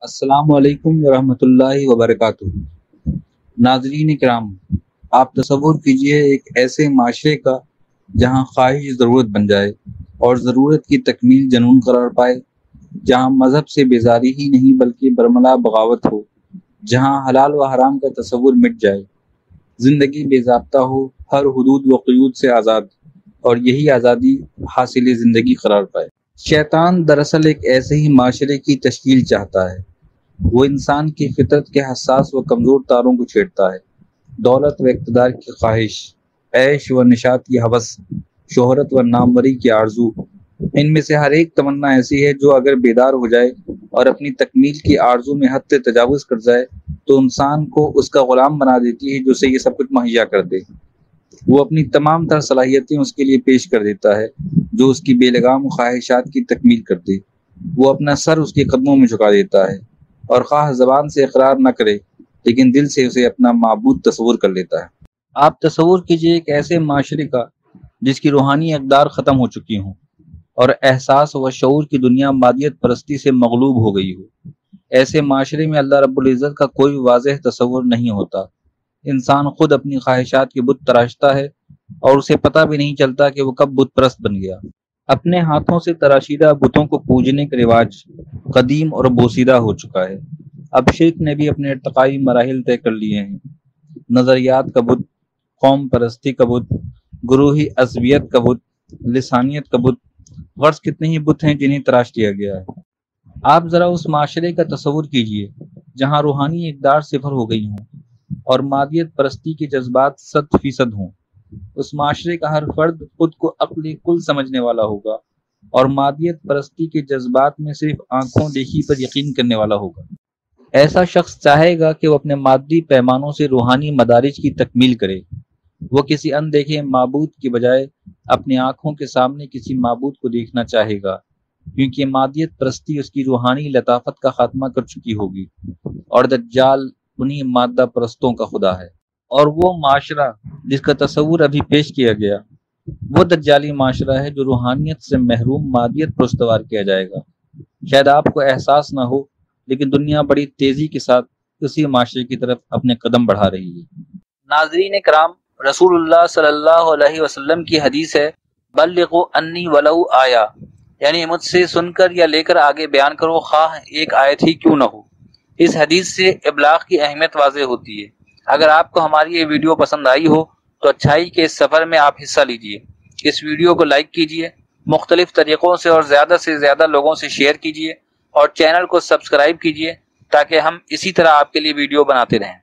السلام علیکم ورحمۃ اللہ وبرکاتہ۔ ناظرین کرام، آپ تصور کیجئے ایک ایسے معاشرے کا جہاں خواہش ضرورت بن جائے اور ضرورت کی تکمیل جنون قرار پائے، جہاں مذہب سے بیزاری ہی نہیں بلکہ برملا بغاوت ہو، جہاں حلال و حرام کا تصور مٹ جائے، زندگی بے ضابطہ ہو، ہر حدود و قیود سے آزاد، اور یہی آزادی حاصل زندگی قرار پائے۔ شیطان دراصل ایک ایسے ہی معاشرے کی تشکیل چاہتا ہے۔ وہ انسان کی فطرت کے حساس و کمزور تاروں کو چھیڑتا ہے۔ دولت و اقتدار کی خواہش، عیش و نشاط کی ہوس، شہرت و ناموری کی آرزو، ان میں سے ہر ایک تمنا ایسی ہے جو اگر بیدار ہو جائے اور اپنی تکمیل کی آرزو میں حد سے تجاوز کر جائے تو انسان کو اس کا غلام بنا دیتی ہے جو اسے یہ سب کچھ مہیا کر دے۔ وہ اپنی تمام تر صلاحیتیں اس کے لیے پیش کر دیتا ہے جو اس کی بے لگام خواہشات کی تکمیل کر دے۔ وہ اپنا سر اس کے قدموں میں جھکا دیتا ہے اور خواہ زبان سے اقرار نہ کرے لیکن دل سے اسے اپنا معبود تصور کر لیتا ہے۔ آپ تصور کیجئے ایک ایسے معاشرے کا جس کی روحانی اقدار ختم ہو چکی ہوں اور احساس و شعور کی دنیا مادیت پرستی سے مغلوب ہو گئی ہو۔ ایسے معاشرے میں اللہ رب العزت کا کوئی واضح تصور نہیں ہوتا۔ انسان خود اپنی خواہشات کے بت تراشتا ہے اور اسے پتہ بھی نہیں چلتا کہ وہ کب بت پرست بن گیا۔ اپنے ہاتھوں سے تراشیدہ بتوں کو پوجنے کا رواج قدیم اور بوسیدہ ہو چکا ہے۔ اب شرک نے بھی اپنے ارتقائی مراحل طے کر لیے ہیں۔ نظریات کا بت، قوم پرستی کا بت، گروہی عصبیت کا بت، لسانیت کا بت، غرض کتنے ہی بت ہیں جنہیں تراش دیا گیا ہے۔ آپ ذرا اس معاشرے کا تصور کیجئے جہاں روحانی اقدار صفر ہو گئی ہوں اور مادیت پرستی کے جذبات 100% ہوں۔ اس معاشرے کا ہر فرد خود کو عقل کل سمجھنے والا ہوگا اور مادیت پرستی کے جذبات میں صرف آنکھوں دیکھی پر یقین کرنے والا ہوگا۔ ایسا شخص چاہے گا کہ وہ اپنے مادی پیمانوں سے روحانی مدارج کی تکمیل کرے۔ وہ کسی اندیکھے معبود کی بجائے اپنی آنکھوں کے سامنے کسی معبود کو دیکھنا چاہے گا، کیونکہ مادیت پرستی اس کی روحانی لطافت کا خاتمہ کر چکی ہوگی اور دجال انہی مادہ پرستوں کا خدا ہے۔ اور وہ معاشرہ جس کا تصور ابھی پیش کیا گیا وہ دجالی معاشرہ ہے جو روحانیت سے محروم مادیت پر استوار کیا جائے گا۔ شاید آپ کو احساس نہ ہو لیکن دنیا بڑی تیزی کے ساتھ اسی معاشرے کی طرف اپنے قدم بڑھا رہی ہے۔ ناظرین کرام، رسول اللہ صلی اللہ علیہ وسلم کی حدیث ہے، بلغوا انی ولو آیا، یعنی مجھ سے سن کر یا لے کر آگے بیان کرو خواہ ایک آیت ہی کیوں نہ ہو۔ اس حدیث سے ابلاغ کی اہمیت واضح ہوتی ہے۔ اگر آپ کو ہماری یہ ویڈیو پسند آئی ہو تو اچھائی کے اس سفر میں آپ حصہ لیجئے۔ اس ویڈیو کو لائک کیجئے، مختلف طریقوں سے زیادہ لوگوں سے شیئر کیجئے اور چینل کو سبسکرائب کیجئے تاکہ ہم اسی طرح آپ کے لیے ویڈیو بناتے رہیں۔